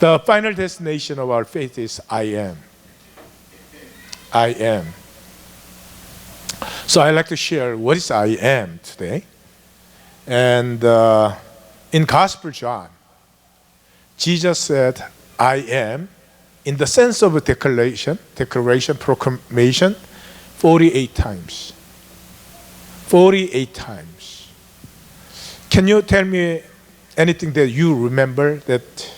The final destination of our faith is I am. I am. So I'd like to share what is I am today. And in Gospel John, Jesus said, I am, in the sense of a declaration, proclamation, 48 times. 48 times. Can you tell me anything that you remember that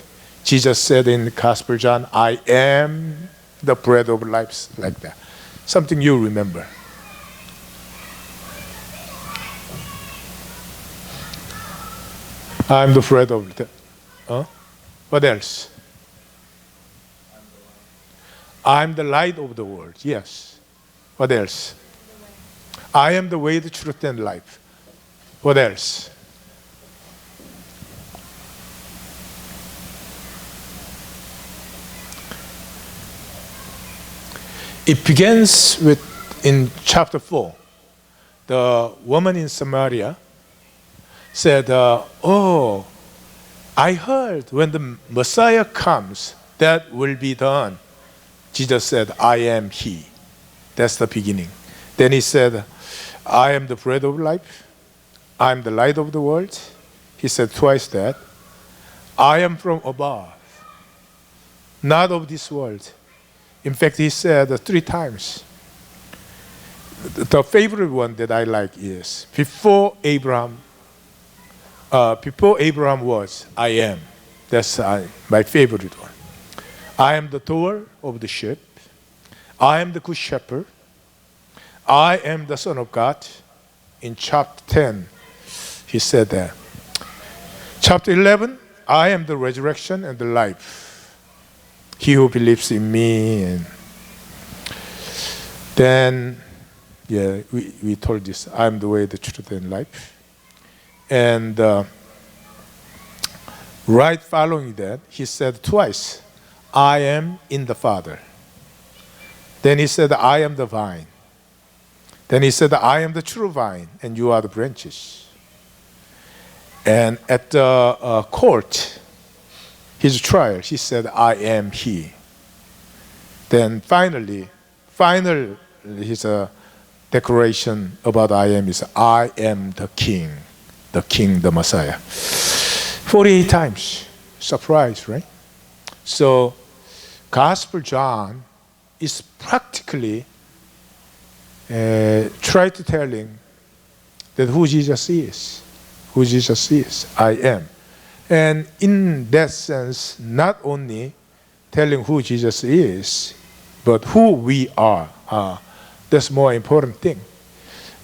Jesus said in Gospel John, I am the bread of life, like that? Something you remember. I'm the bread of the... What else? I'm the light of the world. Yes. What else? I am the way, the truth, and life. What else? It begins with, in chapter 4, the woman in Samaria said, oh, I heard when the Messiah comes, that will be done. Jesus said, I am He. That's the beginning. Then He said, I am the bread of life. I am the light of the world. He said twice that. I am from above, not of this world. In fact, He said 3 times. The favorite one that I like is, before Abraham was, I am. That's my favorite one. I am the door of the sheep. I am the good shepherd. I am the Son of God. In chapter 10, He said that. Chapter 11, I am the resurrection and the life. He who believes in me. And then, we told this, I am the way, the truth, and life. And right following that, He said twice, I am in the Father. Then He said, I am the vine. Then He said, I am the true vine, and you are the branches. And at the court, His trial, He said, I am He. Then finally, His declaration about I am is, I am the King, the Messiah. 48 times. Surprise, right? So, Gospel John is practically try to telling that who Jesus is. Who Jesus is. I am. And in that sense, not only telling who Jesus is, but who we are. That's more important thing.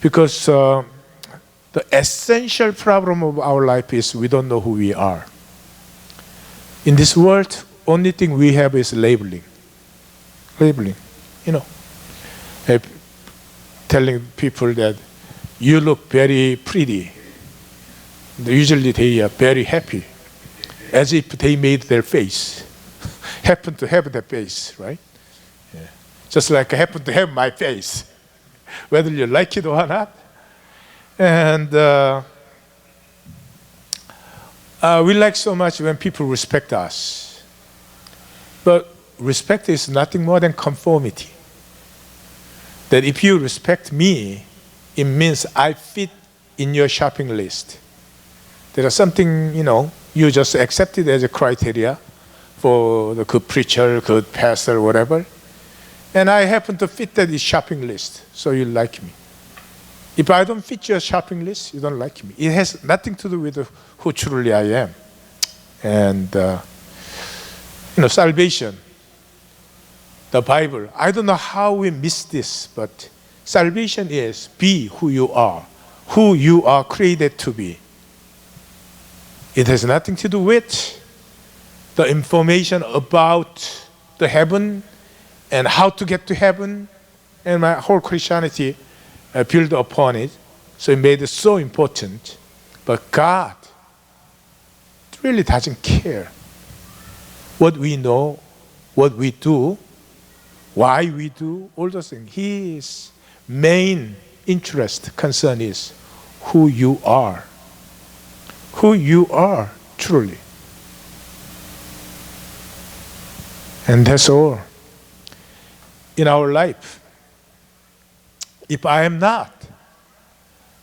Because the essential problem of our life is we don't know who we are. In this world, only thing we have is labeling. Labeling, telling people that you look very pretty. Usually they are very happy, as if they made their face. Happen to have the face, right? Yeah. Just like I happen to have my face, whether you like it or not. And we like so much when people respect us. But respect is nothing more than conformity. That if you respect me, it means I fit in your shopping list. There is something, you just accept it as a criteria for the good preacher, good pastor, whatever. And I happen to fit that shopping list, so you like me. If I don't fit your shopping list, you don't like me. It has nothing to do with who truly I am. And, salvation, the Bible, I don't know how we miss this, but salvation is be who you are created to be. It has nothing to do with the information about the heaven and how to get to heaven. And my whole Christianity built upon it. So it made it so important. But God really doesn't care what we know, what we do, why we do, all those things. His main interest, concern is who you are. Who you are, truly. And that's all. In our life, if I am not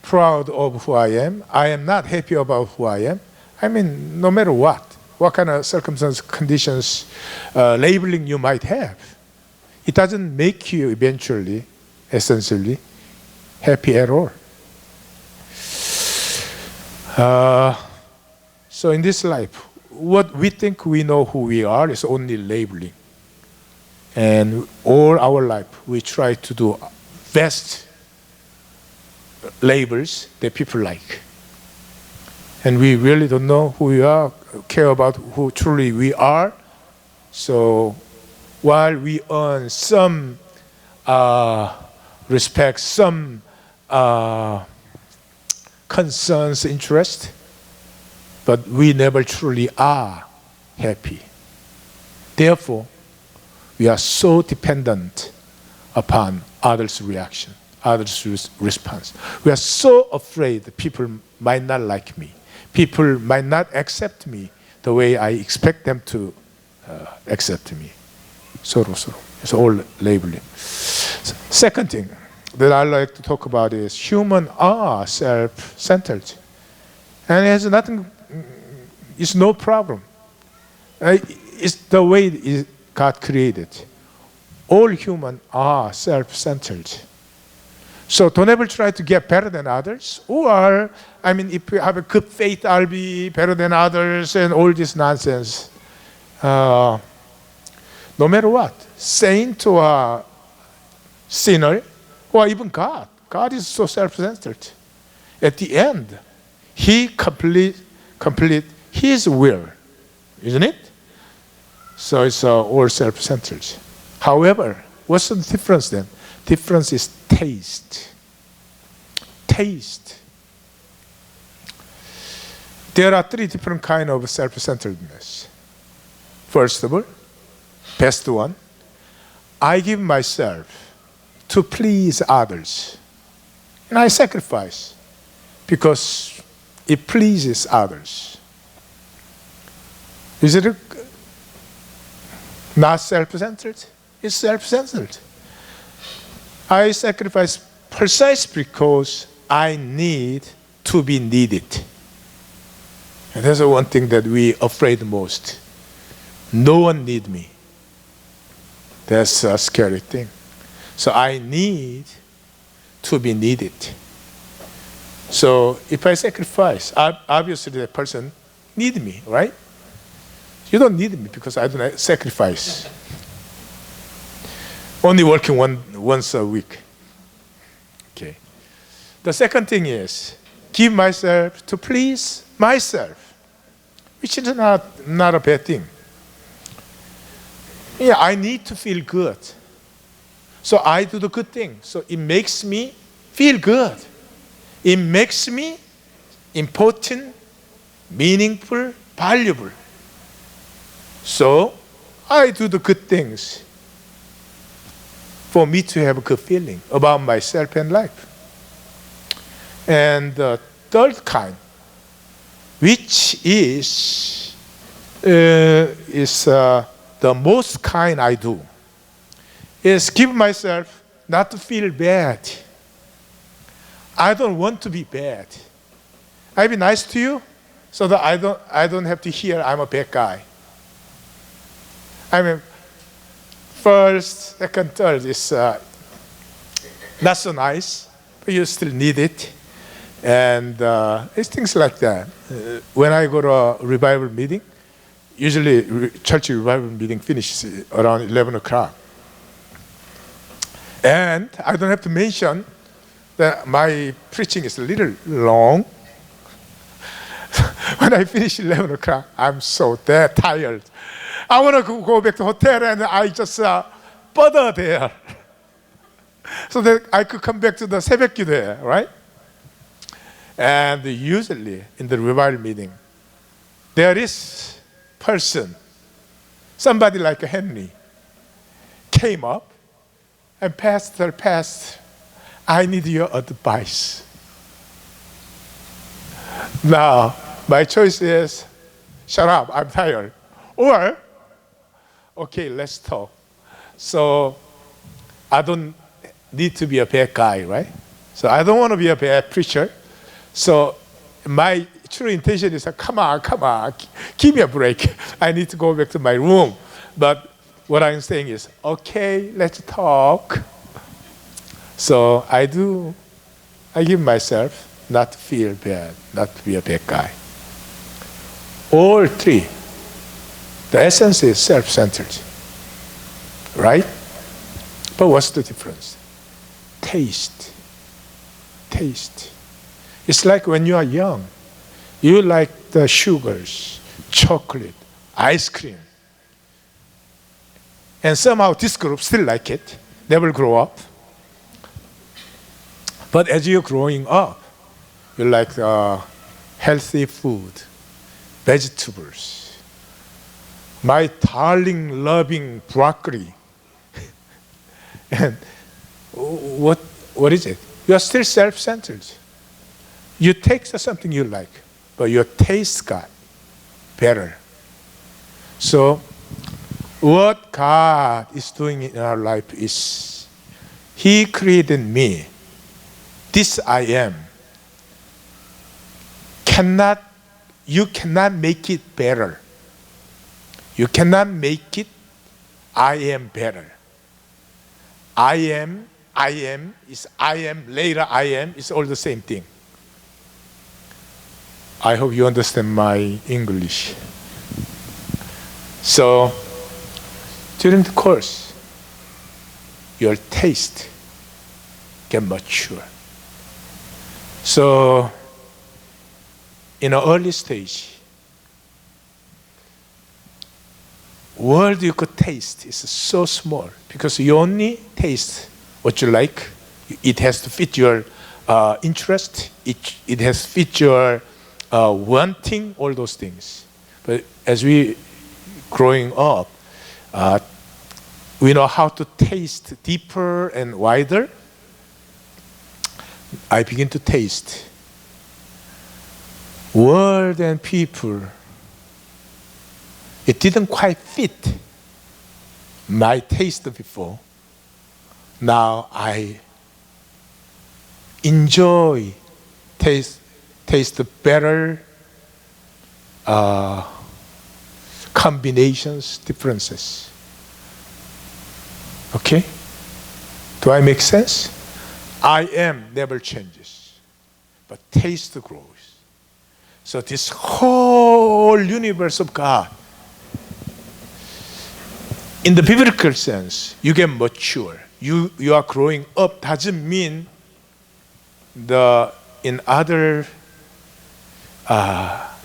proud of who I am not happy about who I am, I mean, no matter what kind of circumstances, conditions, labeling you might have, it doesn't make you eventually, essentially, happy at all. So in this life, what we think we know who we are is only labeling. And all our life, we try to do best labels that people like. And we really don't know who we are, care about who truly we are. So while we earn some respect, some concerns, interest, but we never truly are happy. Therefore, we are so dependent upon others' reaction, others' response. We are so afraid that people might not like me. People might not accept me the way I expect them to accept me. Sort of. It's all labeling. Second thing that I like to talk about is humans are self-centered. And it has nothing, it's no problem. It's the way God created. All humans are self-centered. So don't ever try to get better than others. Or, I mean, if you have a good faith, I'll be better than others and all this nonsense. No matter what, saint or sinner, or even God. God is so self-centered. At the end, He complete His will, isn't it? So it's all self-centered. However, what's the difference then? Difference is taste. Taste. There are three different kinds of self-centeredness. First of all, best one, I give myself to please others. And I sacrifice because it pleases others. Is it not self-centered? It's self-centered. I sacrifice precisely because I need to be needed. And that's the one thing that we afraid most. No one needs me. That's a scary thing. So I need to be needed. So if I sacrifice, obviously the person needs me, right? You don't need me because I don't sacrifice. Only working once a week. Okay. The second thing is give myself to please myself, which is not a bad thing. Yeah, I need to feel good. So I do the good thing. So it makes me feel good. It makes me important, meaningful, valuable. So I do the good things for me to have a good feeling about myself and life. And the third kind, which is the most kind I do, is give myself not to feel bad. I don't want to be bad. I be nice to you so that I don't have to hear I'm a bad guy. I mean, first, second, third is not so nice, but you still need it. And it's things like that. When I go to a revival meeting, usually church revival meeting finishes around 11 o'clock. And I don't have to mention that my preaching is a little long. When I finish 11 o'clock, I'm so tired. I want to go back to the hotel and I just bother there. So that I could come back to the 새벽 기도회, right? And usually in the revival meeting, there is person, somebody like Henry, came up and Pastor, I need your advice. Now, my choice is, shut up, I'm tired. Or, okay, let's talk. So I don't need to be a bad guy, right? So I don't want to be a bad preacher. So my true intention is, come on, give me a break. I need to go back to my room. But what I'm saying is, okay, let's talk. So I give myself not to feel bad, not to be a bad guy. All three, the essence is self-centered, right? But what's the difference? Taste. It's like when you are young, you like the sugars, chocolate, ice cream. And somehow this group still like it. They will grow up. But as you're growing up, you like healthy food, vegetables. My darling, loving broccoli. And what is it? You are still self-centered. You take something you like, but your taste got better. So what God is doing in our life is He created me. This I am. You cannot make it better. You cannot make it I am better. I am is I am, later I am, it's all the same thing. I hope you understand my English. So, during the course, your taste can mature. So, in an early stage, what you could taste is so small because you only taste what you like. It has to fit your interest. It has to fit your wanting, all those things. But as we growing up, we know how to taste deeper and wider. I begin to taste world and people. It didn't quite fit my taste before. Now I enjoy taste better combinations, differences. Okay? Do I make sense? I am never changes, but taste grows. So this whole universe of God, in the biblical sense, you get mature. You are growing up doesn't mean in other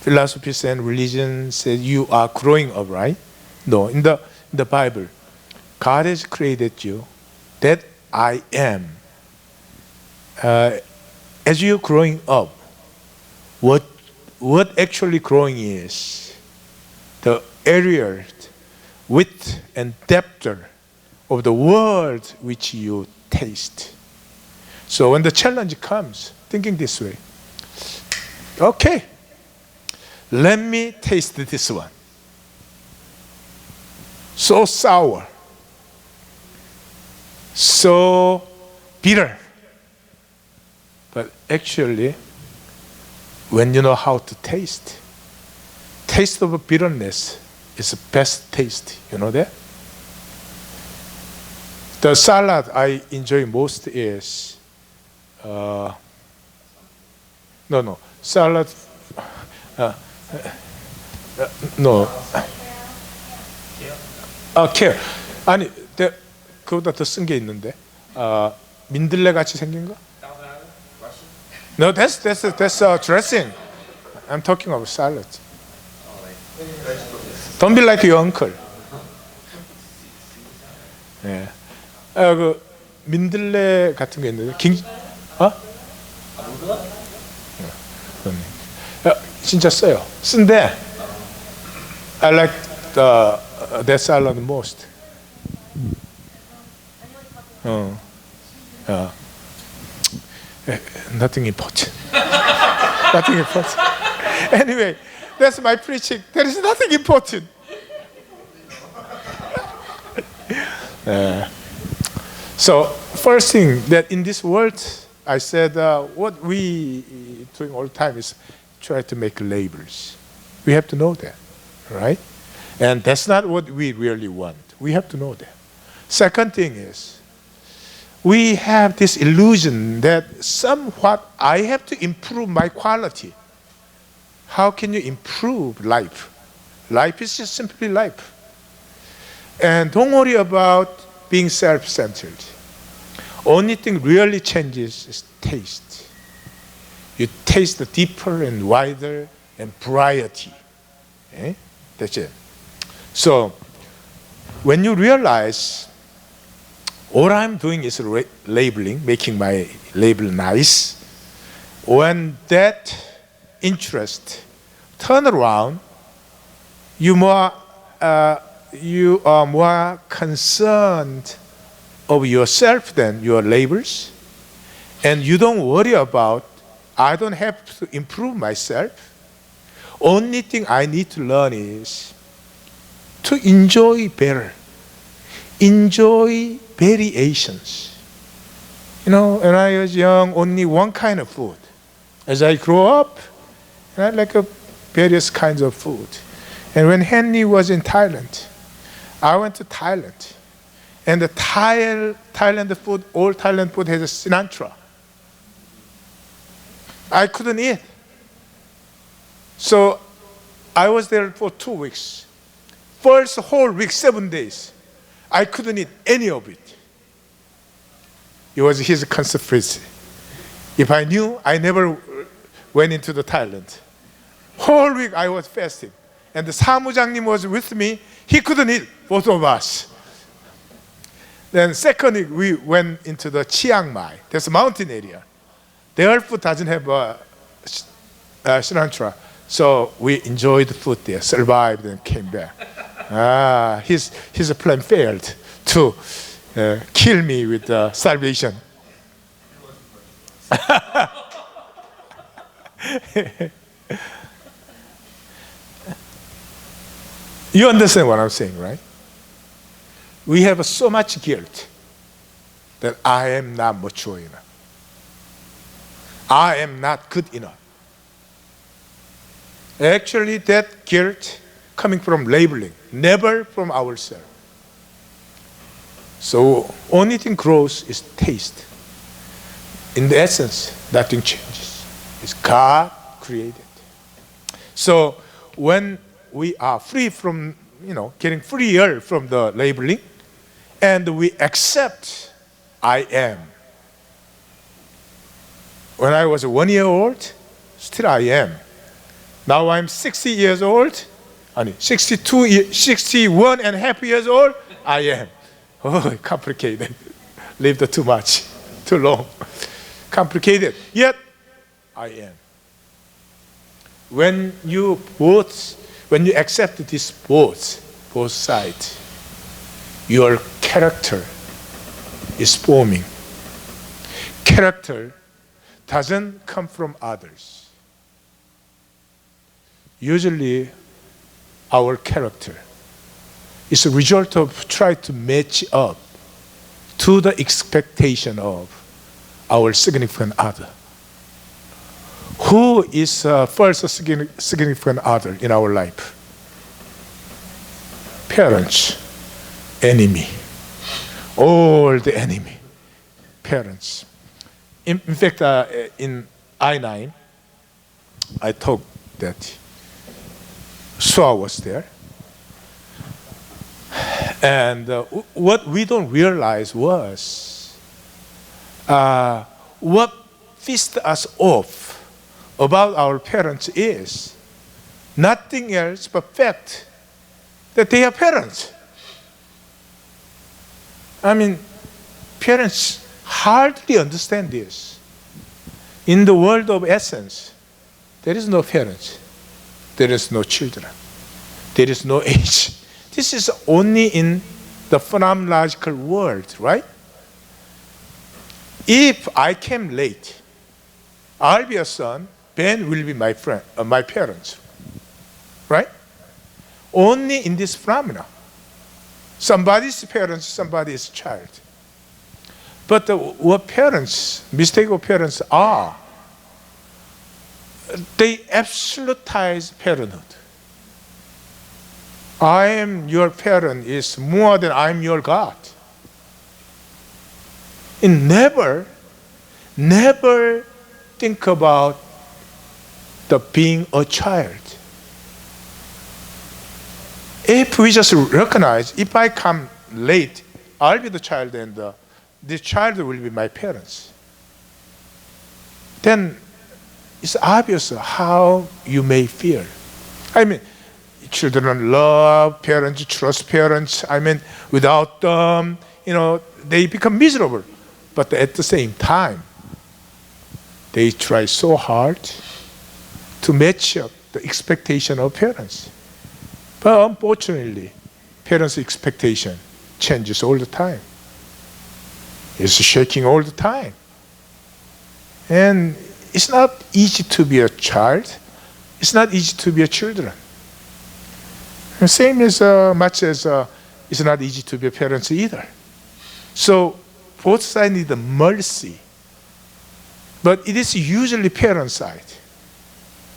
philosophies and religions say you are growing up, right? No, in the Bible, God has created you. That I am. As you're growing up, what actually growing is the area, width and depth of the world which you taste. So when the challenge comes, thinking this way, okay, let me taste this one. So sour, so bitter. But actually, when you know how to taste of bitterness is the best taste. You know that? The salad I enjoy most is salad. 케어. 아니, 그보다 더 쓴 게 있는데. 민들레 같이 생긴 거? No, that's dressing. I'm talking about salad. Don't be like your uncle. 예. 그 민들레 같은 게 있는데, 진짜 써요. 쓴데, I like that salad most. Nothing important. Nothing important. Anyway, that's my preaching. There is nothing important. So first thing that in this world, I said what we doing all the time is try to make labels. We have to know that, right? And that's not what we really want. We have to know that. Second thing is, we have this illusion that somewhat I have to improve my quality. How can you improve life? Life is just simply life. And don't worry about being self-centered. Only thing really changes is taste. You taste the deeper and wider and variety. Okay? That's it. So when you realize all I'm doing is labeling, making my label nice, when that interest turn around, you are more concerned of yourself than your labels, and you don't worry about, I don't have to improve myself. Only thing I need to learn is to enjoy better, enjoy variations. You know, when I was young, only one kind of food. As I grow up, I like various kinds of food. And when Henry was in Thailand, I went to Thailand. And the Thailand food, all Thailand food has a cilantro. I couldn't eat. So I was there for 2 weeks. First whole week, 7 days, I couldn't eat any of it. It was his conspiracy. If I knew, I never went into the Thailand. Whole week I was fasting. And the 사무장님 was with me. He couldn't eat, both of us. Then second week, we went into the Chiang Mai. That's a mountain area. Their food doesn't have cilantro. So we enjoyed the food there, survived and came back. His plan failed to kill me with salvation. You understand what I'm saying, right? We have so much guilt that I am not mature enough. I am not good enough. Actually, that guilt coming from labeling, never from ourselves. So only thing grows is taste. In the essence, nothing changes. It's God created. So when we are free from, getting freer from the labeling, and we accept I am. When I was 1 year old, still I am. Now I'm 60 years old, 61 and a half years old, I am. Oh, complicated. Lived too much, too long. Complicated, yet I am. When you accept this both sides, your character is forming. Character doesn't come from others. Usually, our character is a result of trying to match up to the expectation of our significant other. Who is first significant other in our life? Parents, enemy, all the enemy, parents. In fact, in I-9, I talked that Suha was there. And what we don't realize was what pissed us off about our parents is nothing else but fact that they are parents. I mean, parents hardly understand this. In the world of essence, there is no parents. There is no children. There is no age. This is only in the phenomenological world, right? If I came late, I'll be a son, Ben will be my friend, my parents, right? Only in this phenomena. Somebody's parents, somebody's child. But what parents, mistake of parents are, they absolutize parenthood. I am your parent is more than I am your God. And never think about the being a child. If we just recognize, if I come late, I'll be the child and the child will be my parents. Then it's obvious how you may feel. I mean, children love parents, trust parents. I mean, without them, they become miserable. But at the same time, they try so hard to match up the expectation of parents. But unfortunately, parents' expectation changes all the time. It's shaking all the time. And it's not easy to be a child. It's not easy to be a children. The same as much as it's not easy to be a parents either. So both sides need the mercy. But it is usually parent side.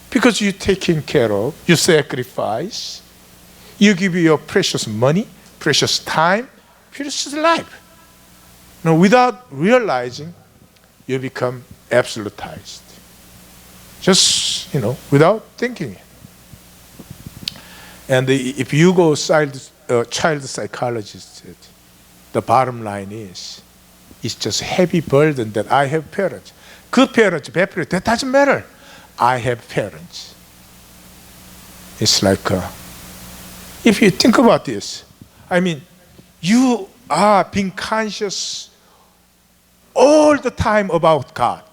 Because you're taken care of, you sacrifice, you give your precious money, precious time, precious life. Now, without realizing, you become absolutized. Just, without thinking it. And if you go child psychologist, the bottom line is, it's just heavy burden that I have parents. Good parents, bad parents, that doesn't matter. I have parents. It's like, if you think about this, I mean, you are being conscious all the time about God.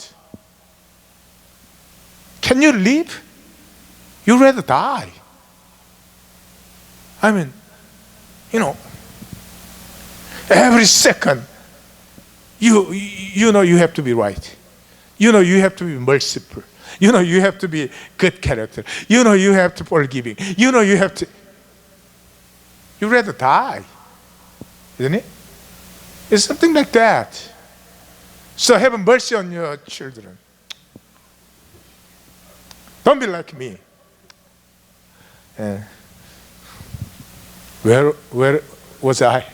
Can you live? You'd rather die. I mean, every second, you know you have to be right. You have to be merciful. You have to be good character. You have to forgiving. You have to. You'd rather die, isn't it? It's something like that. So have mercy on your children. Don't be like me. Where was I?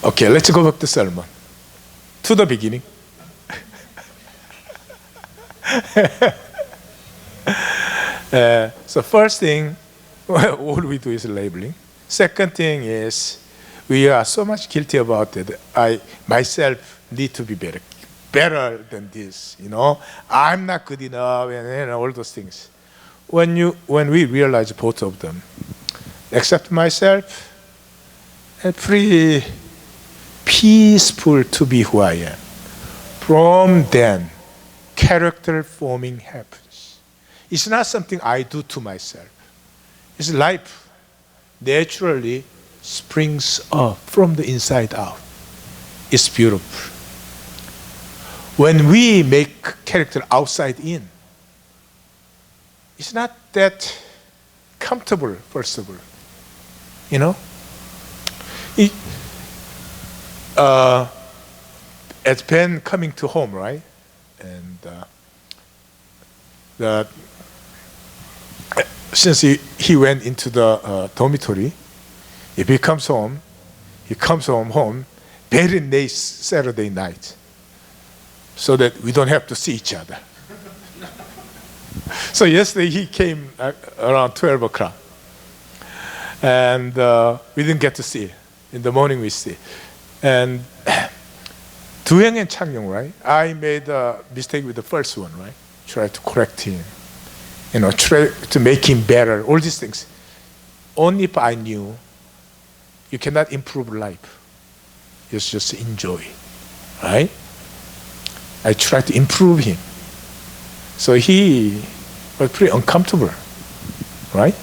Okay, let's go back to sermon. To the beginning. So first thing, all we do is labeling. Second thing is, we are so much guilty about it. I myself need to be better than this. I'm not good enough, and all those things. When we realize both of them, accept myself, and pretty peaceful to be who I am. From then, character forming happens. It's not something I do to myself. It's life naturally springs up from the inside out. It's beautiful. When we make character outside in, it's not that comfortable, first of all. As Ben coming to home, right? And since he went into the dormitory, if he comes home very late Saturday night, so that we don't have to see each other. So yesterday he came around 12 o'clock, and we didn't get to see. In the morning we see. And Duyoung and Changyong, right? I made a mistake with the first one, right? Try to correct him, try to make him better, all these things. Only if I knew you cannot improve life. You just enjoy, right? I tried to improve him. So he was pretty uncomfortable, right?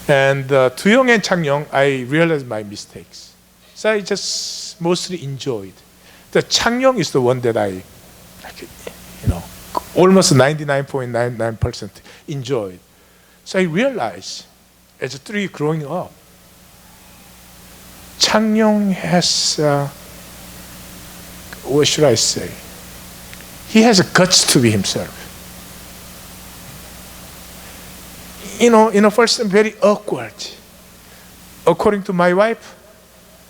And Duyoung and Changyong, I realized my mistakes. So I just mostly enjoyed. The Changyong is the one that I, almost 99.99% enjoyed. So I realized as a tree growing up. Changyong has, what should I say? He has guts to be himself. First I'm very awkward. According to my wife,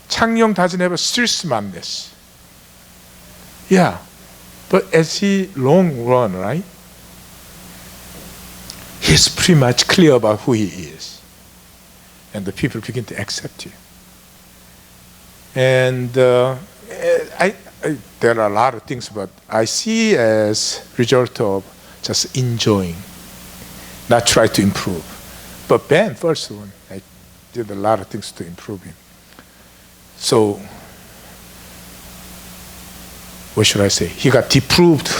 Changyong doesn't have a stiff-mindedness. Yeah, but as he long run, right? He's pretty much clear about who he is. And the people begin to accept him. And there are a lot of things, but I see as result of just enjoying, not try to improve. But Ben, first one, I did a lot of things to improve him. So, what should I say? He got deprived.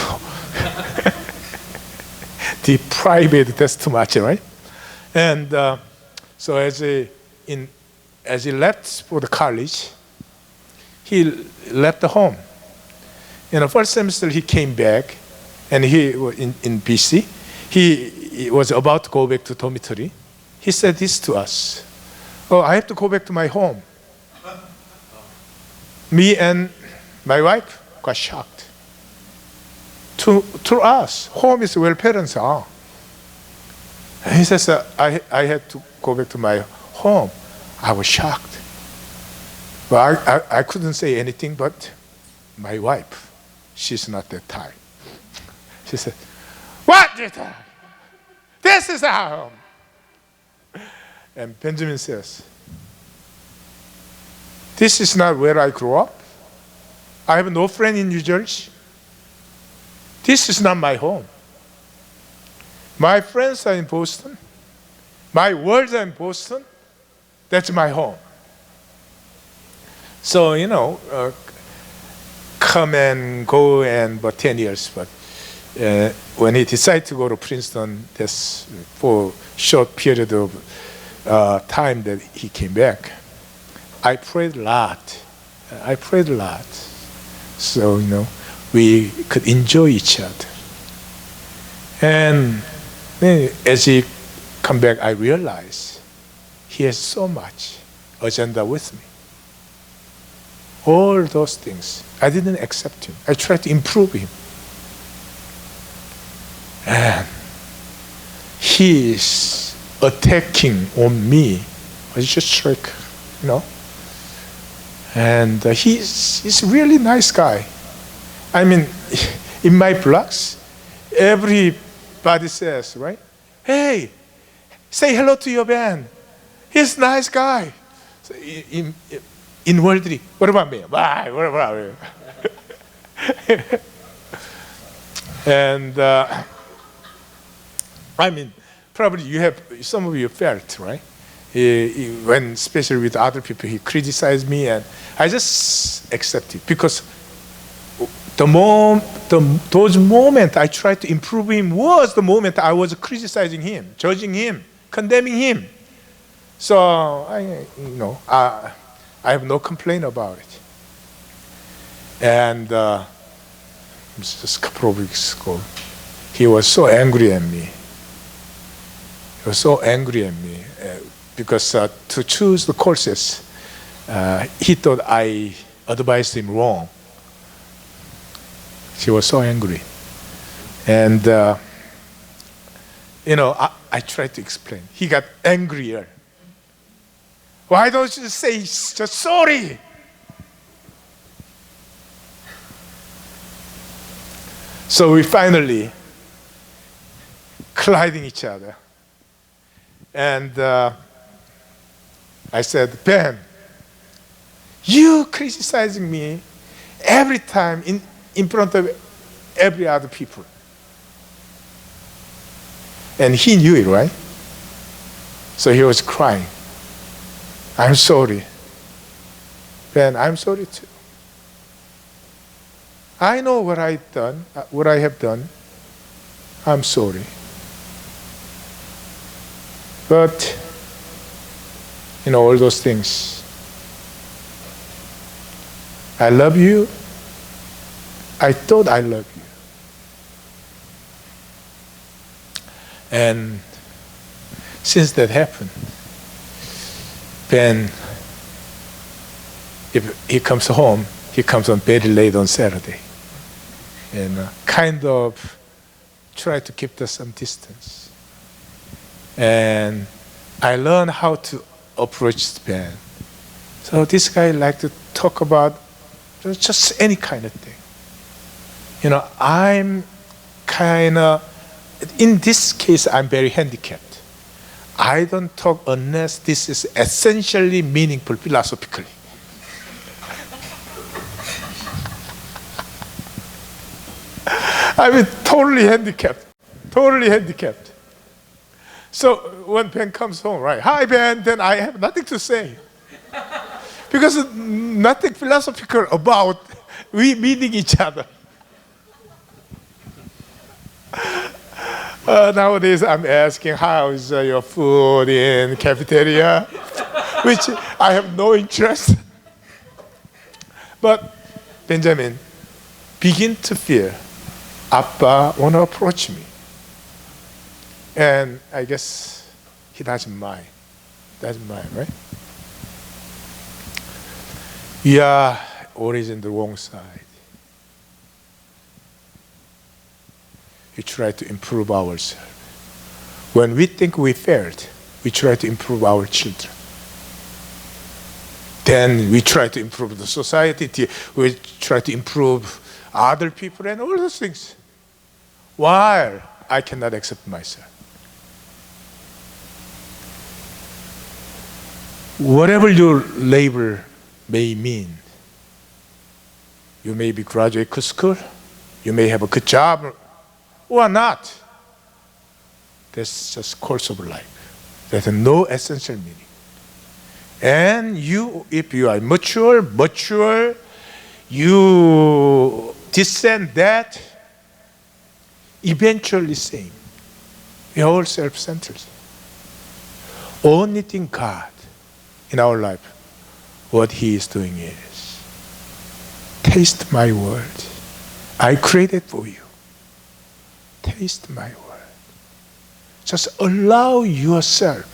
Deprived, that's too much, right? And so as he left for the college, he left the home. In the first semester, he came back, and he was in BC. He was about to go back to dormitory. He said this to us: "Oh, I have to go back to my home." Me and my wife got shocked. To us, home is where parents are. And he says, I had to go back to my home. I was shocked. Well, I couldn't say anything, but my wife, she's not that type. She said, "What? This is our home." And Benjamin says, "This is not where I grew up. I have no friend in New Jersey. This is not my home. My friends are in Boston. My worlds are in Boston. That's my home." So, come and go but 10 years. But when he decided to go to Princeton, that's for a short period of time that he came back. I prayed a lot. So, we could enjoy each other. And then as he come back, I realized he has so much agenda with me. All those things, I didn't accept him. I tried to improve him. And he is attacking on me. It's just trick, And he's a really nice guy. I mean, in my blogs, everybody says, right? "Hey, say hello to your Ben. He's a nice guy." So inwardly, what about me? Bye, what about you? And probably some of you felt, right? When, especially with other people, he criticized me, and I just accepted it because those moments I tried to improve him was the moment I was criticizing him, judging him, condemning him. So I have no complaint about it. And just a couple of weeks ago, he was so angry at me. Because to choose the courses, he thought I advised him wrong. She was so angry. And, I tried to explain. He got angrier. "Why don't you say just sorry?" So we finally colliding each other. And I said, "Ben, you criticizing me every time in front of every other people." And he knew it, right? So he was crying. "I'm sorry. Ben, I'm sorry too. I know what I have done. I'm sorry. But, all those things. I love you. I thought I loved you. And since that happened, Ben, if he comes home, he comes on very late on Saturday. And kind of try to keep some distance. And I learned how to approach Ben. So this guy liked to talk about just any kind of thing. You know, I'm kind of, in this case, I'm very handicapped. I don't talk unless this is essentially meaningful philosophically. I mean, totally handicapped. Totally handicapped. So when Ben comes home, right? Hi, Ben. Then I have nothing to say. Because nothing philosophical about we meeting each other. Nowadays, I'm asking, how is your food in cafeteria? Which I have no interest. But Benjamin begin to feel, Appa want to approach me. And I guess he doesn't mind. Doesn't mind, right? We are always on the wrong side. We try to improve ourselves. When we think we failed, we try to improve our children. Then we try to improve the society, we try to improve other people and all those things. While I cannot accept myself. Whatever your labor may mean, you may be graduate good school, you may have a good job, or not. That's just course of life. There's no essential meaning. And you, if you are mature, you discern that, eventually same. We are all self-centered. Only thing God in our life, what He is doing is, taste my word. I created for you. Taste my word. Just allow yourself,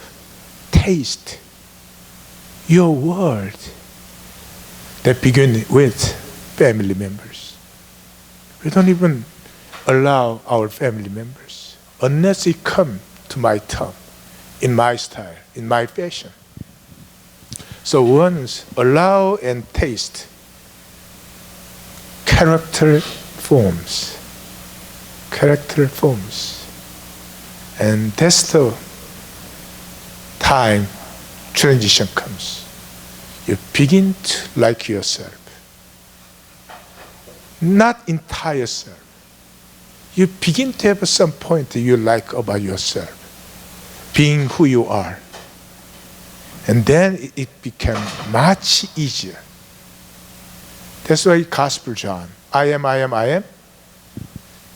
taste your word that begin with family members. We don't even allow our family members unless it come to my tongue, in my style, in my fashion. So once allow and taste character forms. And that's the time transition comes. You begin to like yourself. Not entire self. You begin to have some point that you like about yourself. Being who you are. And then it becomes much easier. That's why Gospel John, I am.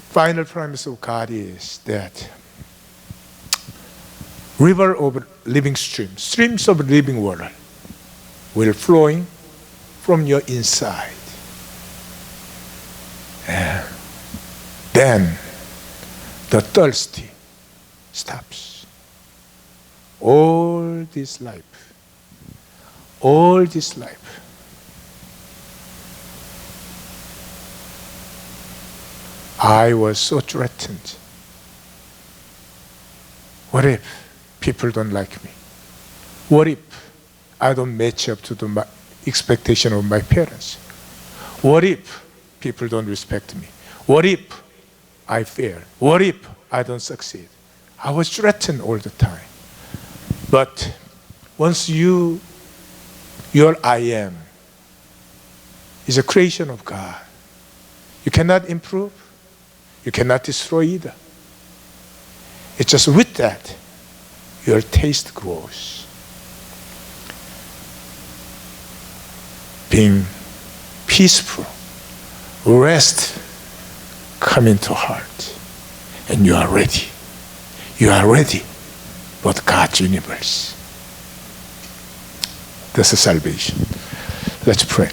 Final promise of God is that river of living streams of living water will flowing from your inside. And then the thirsty stops. All this life, I was so threatened. What if people don't like me? What if I don't match up to the expectation of my parents? What if people don't respect me? What if I fail? What if I don't succeed? I was threatened all the time. But once your I am is a creation of God, you cannot improve. You cannot destroy either. It's just with that, your taste grows. Being peaceful, rest come into heart, and you are ready. You are ready for God's universe. This is salvation. Let's pray.